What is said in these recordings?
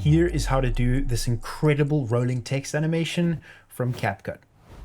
Here is how to do this incredible rolling text animation from CapCut.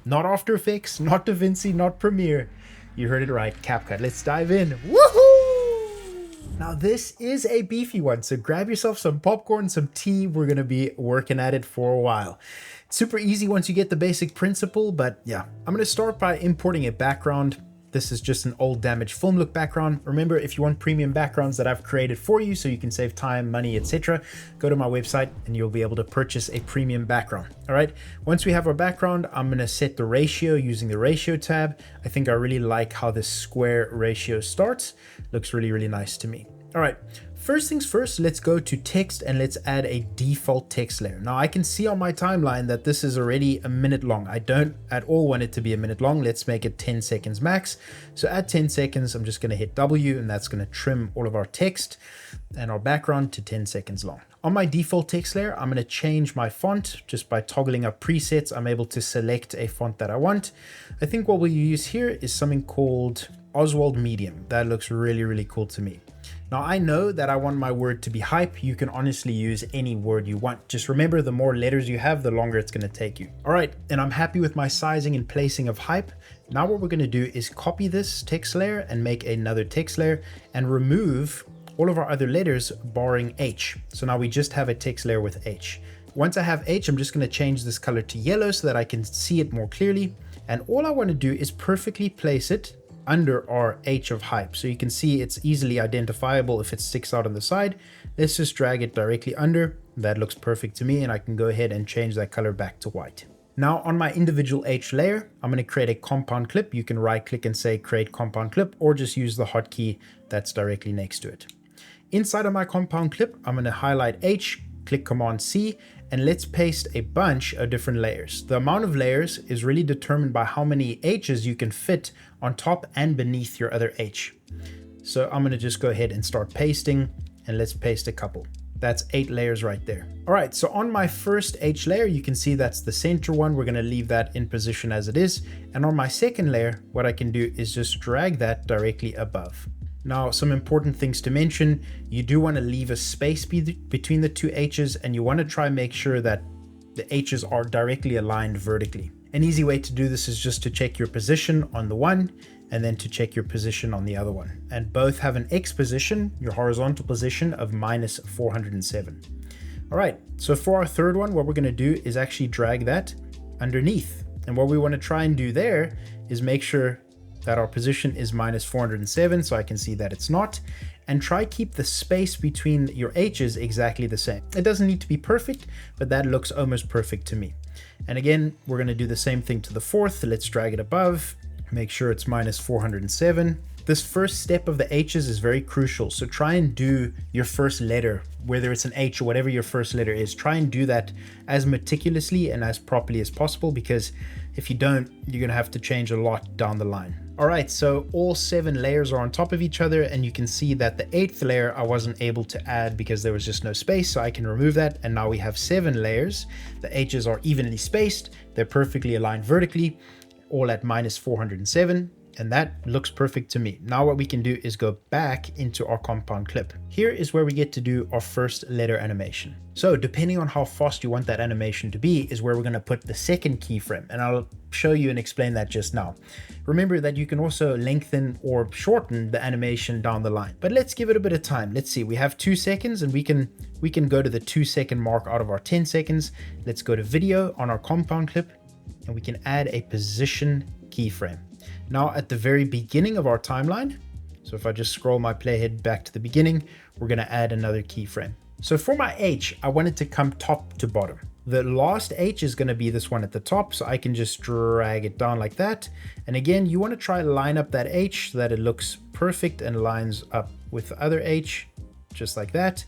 Not After Effects, not DaVinci, not Premiere. You heard it right, CapCut. Let's dive in. Woohoo! Now this is a beefy one, so grab yourself some popcorn, some tea. We're gonna be working at it for a while. It's super easy once you get the basic principle, but yeah. I'm gonna start by importing a background. This is just an old damaged film look background. Remember, if you want premium backgrounds that I've created for you so you can save time, money, etc., go to my website and you'll be able to purchase a premium background. All right. Once we have our background, I'm going to set the ratio using the ratio tab. I think I really like how this square ratio starts. Looks really, really nice to me. All right. First things first, let's go to text and let's add a default text layer. Now I can see on my timeline that this is already a minute long. I don't at all want it to be a minute long. Let's make it 10 seconds max. So at 10 seconds, I'm just going to hit W and that's going to trim all of our text and our background to 10 seconds long. On my default text layer, I'm going to change my font just by toggling up presets. I'm able to select a font that I want. I think what we'll use here is something called Oswald Medium. That looks really, really cool to me. Now I know that I want my word to be hype. You can honestly use any word you want. Just remember, the more letters you have, the longer it's going to take you. All right, and I'm happy with my sizing and placing of hype. Now what we're going to do is copy this text layer and make another text layer and remove all of our other letters barring H. So now we just have a text layer with H. Once I have H, I'm just going to change this color to yellow so that I can see it more clearly. And all I want to do is perfectly place it under our H of hype. So you can see it's easily identifiable if it sticks out on the side. Let's just drag it directly under. That looks perfect to me, and I can go ahead and change that color back to white. Now on my individual H layer, I'm going to create a compound clip. You can right click and say create compound clip, or just use the hotkey that's directly next to it. Inside of my compound clip, I'm going to highlight H, click Command C, and let's paste a bunch of different layers. The amount of layers is really determined by how many H's you can fit on top and beneath your other H. So I'm going to just go ahead and start pasting, and let's paste a couple. That's 8 layers right there. All right, so on my first H layer, you can see that's the center one. We're going to leave that in position as it is. And on my second layer, what I can do is just drag that directly above. Now, some important things to mention. You do want to leave a space between the two H's, and you want to try and make sure that the H's are directly aligned vertically. An easy way to do this is just to check your position on the one and then to check your position on the other one. And both have an X position, your horizontal position of -407. All right, so for our third one, what we're going to do is actually drag that underneath. And what we want to try and do there is make sure that our position is -407, so I can see that it's not, and try keep the space between your H's exactly the same. It doesn't need to be perfect, but that looks almost perfect to me. And again, we're going to do the same thing to the fourth. Let's drag it above, make sure it's -407. This first step of the H's is very crucial, so try and do your first letter, whether it's an H or whatever your first letter is, try and do that as meticulously and as properly as possible, because if you don't, you're going to have to change a lot down the line. All right, so all 7 layers are on top of each other, and you can see that the 8th layer I wasn't able to add because there was just no space, so I can remove that, and now we have 7 layers. The H's are evenly spaced, they're perfectly aligned vertically, all at -407. And that looks perfect to me. Now what we can do is go back into our compound clip. Here is where we get to do our first letter animation. So depending on how fast you want that animation to be is where we're going to put the second keyframe. And I'll show you and explain that just now. Remember that you can also lengthen or shorten the animation down the line. But let's give it a bit of time. Let's see, we have 2 seconds, and we can go to the 2-second mark out of our 10 seconds. Let's go to video on our compound clip, and we can add a position keyframe. Now at the very beginning of our timeline, so if I just scroll my playhead back to the beginning, we're going to add another keyframe. So for my H, I want it to come top to bottom. The last H is going to be this one at the top, so I can just drag it down like that. And again, you want to try to line up that H so that it looks perfect and lines up with the other H, just like that.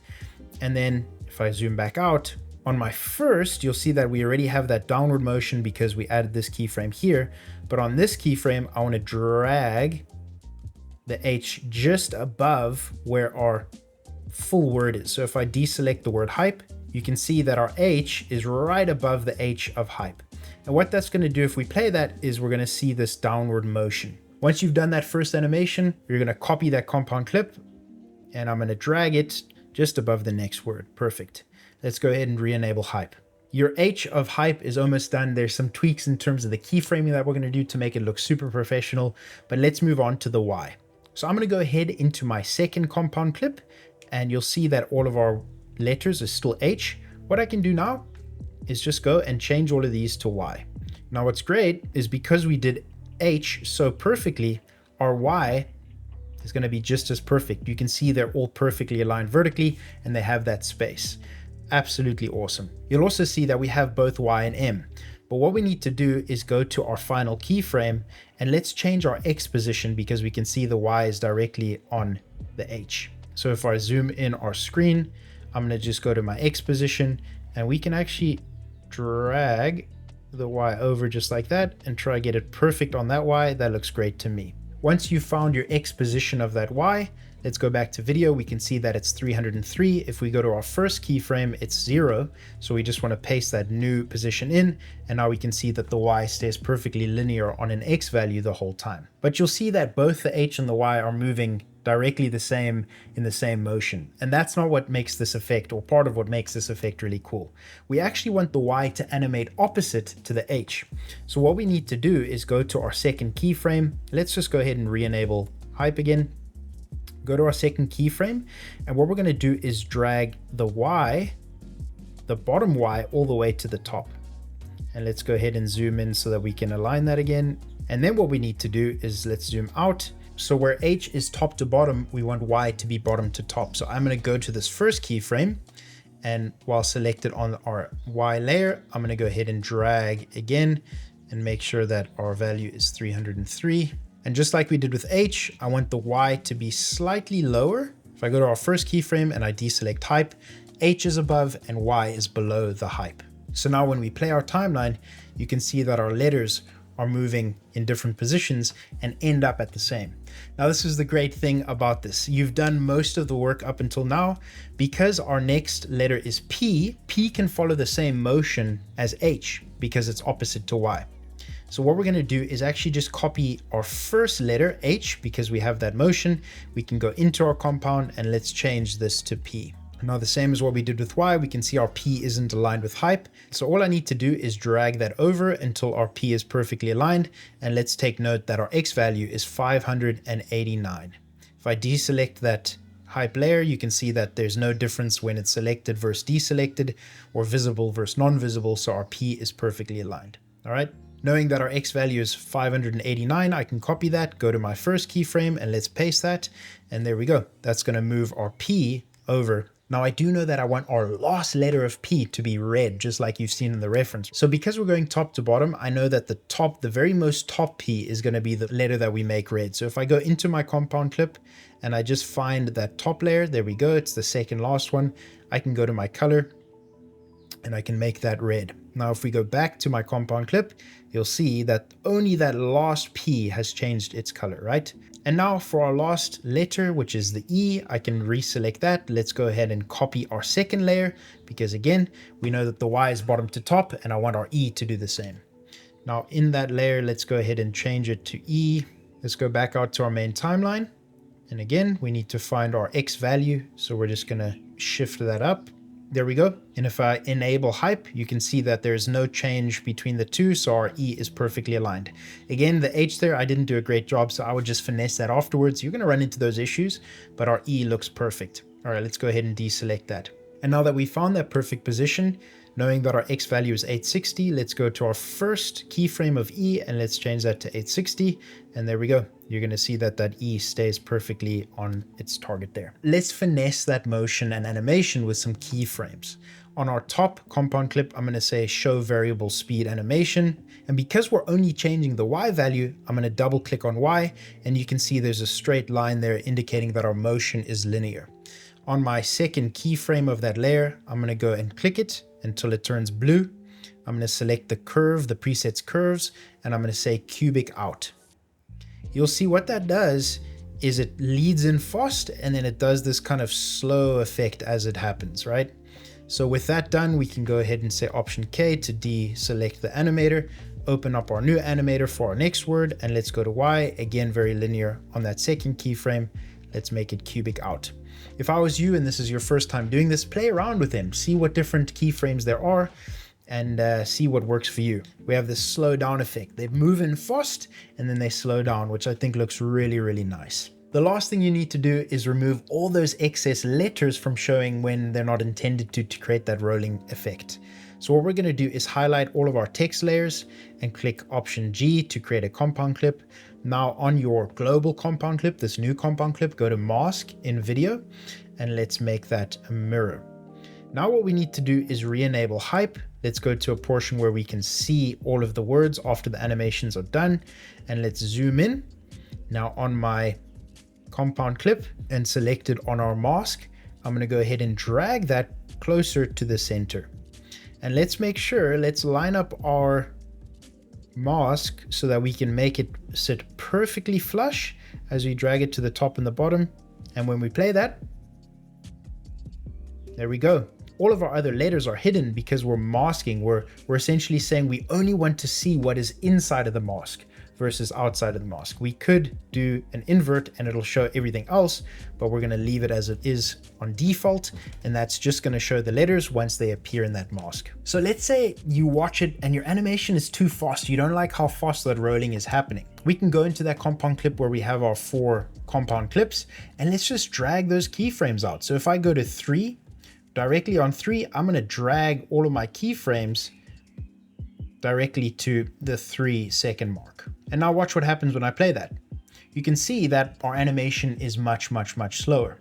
And then if I zoom back out, on my first, you'll see that we already have that downward motion because we added this keyframe here. But on this keyframe, I want to drag the H just above where our full word is. So if I deselect the word hype, you can see that our H is right above the H of hype. And what that's going to do if we play that is we're going to see this downward motion. Once you've done that first animation, you're going to copy that compound clip, and I'm going to drag it just above the next word. Perfect. Let's go ahead and re-enable hype. Your H of hype is almost done. There's some tweaks in terms of the keyframing that we're going to do to make it look super professional, but let's move on to the Y. So I'm going to go ahead into my second compound clip, and you'll see that all of our letters are still H. What I can do now is just go and change all of these to Y. Now what's great is because we did H so perfectly, our Y is going to be just as perfect. You can see they're all perfectly aligned vertically and they have that space. Absolutely awesome. You'll also see that we have both Y and M. But what we need to do is go to our final keyframe and let's change our X position because we can see the Y is directly on the H. So if I zoom in our screen, I'm going to just go to my X position and we can actually drag the Y over just like that and try to get it perfect on that Y. That looks great to me. Once you've found your X position of that Y, let's go back to video. We can see that it's 303. If we go to our first keyframe, it's 0. So we just want to paste that new position in. And now we can see that the Y stays perfectly linear on an X value the whole time. But you'll see that both the H and the Y are moving directly the same in the same motion. And that's not what makes this effect, or part of what makes this effect really cool. We actually want the Y to animate opposite to the H. So what we need to do is go to our second keyframe. Let's just go ahead and re-enable hype again. Go to our second keyframe. And what we're going to do is drag the Y, the bottom Y, all the way to the top. And let's go ahead and zoom in so that we can align that again. And then what we need to do is let's zoom out. So where H is top to bottom, we want Y to be bottom to top. So I'm going to go to this first keyframe, and while selected on our Y layer, I'm going to go ahead and drag again and make sure that our value is 303. And just like we did with H, I want the Y to be slightly lower. If I go to our first keyframe and I deselect hype, H is above and Y is below the hype. So now when we play our timeline, you can see that our letters are moving in different positions and end up at the same. Now, this is the great thing about this. You've done most of the work up until now. Because our next letter is P, P can follow the same motion as H because it's opposite to Y. So what we're going to do is actually just copy our first letter, H, because we have that motion. We can go into our compound and let's change this to P. Now, the same as what we did with Y, we can see our P isn't aligned with hype. So all I need to do is drag that over until our P is perfectly aligned. And let's take note that our X value is 589. If I deselect that hype layer, you can see that there's no difference when it's selected versus deselected or visible versus non-visible. So our P is perfectly aligned. All right. Knowing that our X value is 589, I can copy that, go to my first keyframe and let's paste that. And there we go. That's going to move our P over. Now I do know that I want our last letter of P to be red, just like you've seen in the reference. So because we're going top to bottom, I know that the very most top P is going to be the letter that we make red. So if I go into my compound clip and I just find that top layer, there we go. It's the second last one. I can go to my color and I can make that red. Now, if we go back to my compound clip, you'll see that only that last P has changed its color, right? And now for our last letter, which is the E, I can reselect that. Let's go ahead and copy our second layer because again, we know that the Y is bottom to top and I want our E to do the same. Now in that layer, let's go ahead and change it to E. Let's go back out to our main timeline. And again, we need to find our X value. So we're just gonna shift that up. There we go. And if I enable hype, you can see that there's no change between the two. So our E is perfectly aligned. Again, the H there, I didn't do a great job. So I would just finesse that afterwards. You're going to run into those issues, but our E looks perfect. All right, let's go ahead and deselect that. And now that we found that perfect position, knowing that our X value is 860, let's go to our first keyframe of E and let's change that to 860. And there we go. You're going to see that that E stays perfectly on its target there. Let's finesse that motion and animation with some keyframes. On our top compound clip, I'm going to say show variable speed animation. And because we're only changing the Y value, I'm going to double click on Y and you can see there's a straight line there indicating that our motion is linear. On my second keyframe of that layer, I'm going to go and click it until it turns blue. I'm going to select the curve, the preset's curves, and I'm going to say cubic out. You'll see what that does is it leads in fast and then it does this kind of slow effect as it happens, right? So with that done, we can go ahead and say Option K to deselect the animator, open up our new animator for our next word, and let's go to Y. Again, very linear on that second keyframe. Let's make it cubic out. If I was you and this is your first time doing this, play around with them, see what different keyframes there are, and see what works for you. We have this slow down effect. They move in fast and then they slow down, which I think looks really, really nice. The last thing you need to do is remove all those excess letters from showing when they're not intended to create that rolling effect. So what we're going to do is highlight all of our text layers and click Option G to create a compound clip. Now on your global compound clip, this new compound clip, go to Mask in Video, and let's make that a mirror. Now what we need to do is re-enable hype. Let's go to a portion where we can see all of the words after the animations are done, and let's zoom in. Now on my compound clip and select it on our mask, I'm going to go ahead and drag that closer to the center. And let's make sure, let's line up our mask so that we can make it sit perfectly flush as we drag it to the top and the bottom. And when we play that, there we go. All of our other letters are hidden because we're masking. We're essentially saying we only want to see what is inside of the mask versus outside of the mask. We could do an invert and it'll show everything else, but we're going to leave it as it is on default, and that's just going to show the letters once they appear in that mask. So let's say you watch it and your animation is too fast. You don't like how fast that rolling is happening. We can go into that compound clip where we have our 4 compound clips, and let's just drag those keyframes out. So if I go to 3, directly on 3, I'm going to drag all of my keyframes directly to the 3-second mark. And now watch what happens when I play that. You can see that our animation is much slower.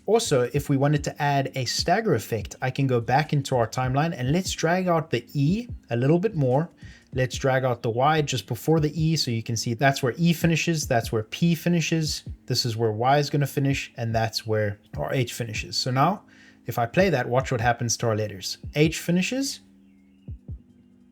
Also, if we wanted to add a stagger effect, I can go back into our timeline and let's drag out the E a little bit more. Let's drag out the Y just before the E, so you can see that's where E finishes, that's where P finishes, this is where Y is going to finish, and that's where our H finishes. So now, if I play that, watch what happens to our letters. H finishes,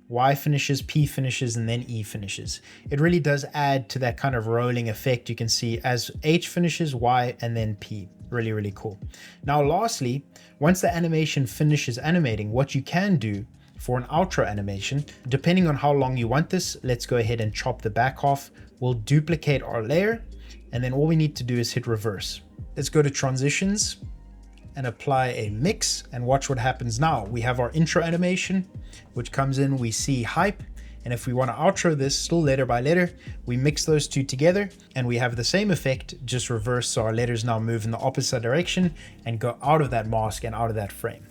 Y finishes, P finishes, and then E finishes. It really does add to that kind of rolling effect. You can see as H finishes, Y, and then P. Really, really cool. Now, lastly, once the animation finishes animating, what you can do for an outro animation, depending on how long you want this, let's go ahead and chop the back off. We'll duplicate our layer, and then all we need to do is hit reverse. Let's go to transitions and apply a mix and watch what happens now. We have our intro animation, which comes in, we see hype. And if we want to outro this still letter by letter, we mix those two together and we have the same effect, just reverse. So our letters now move in the opposite direction and go out of that mask and out of that frame.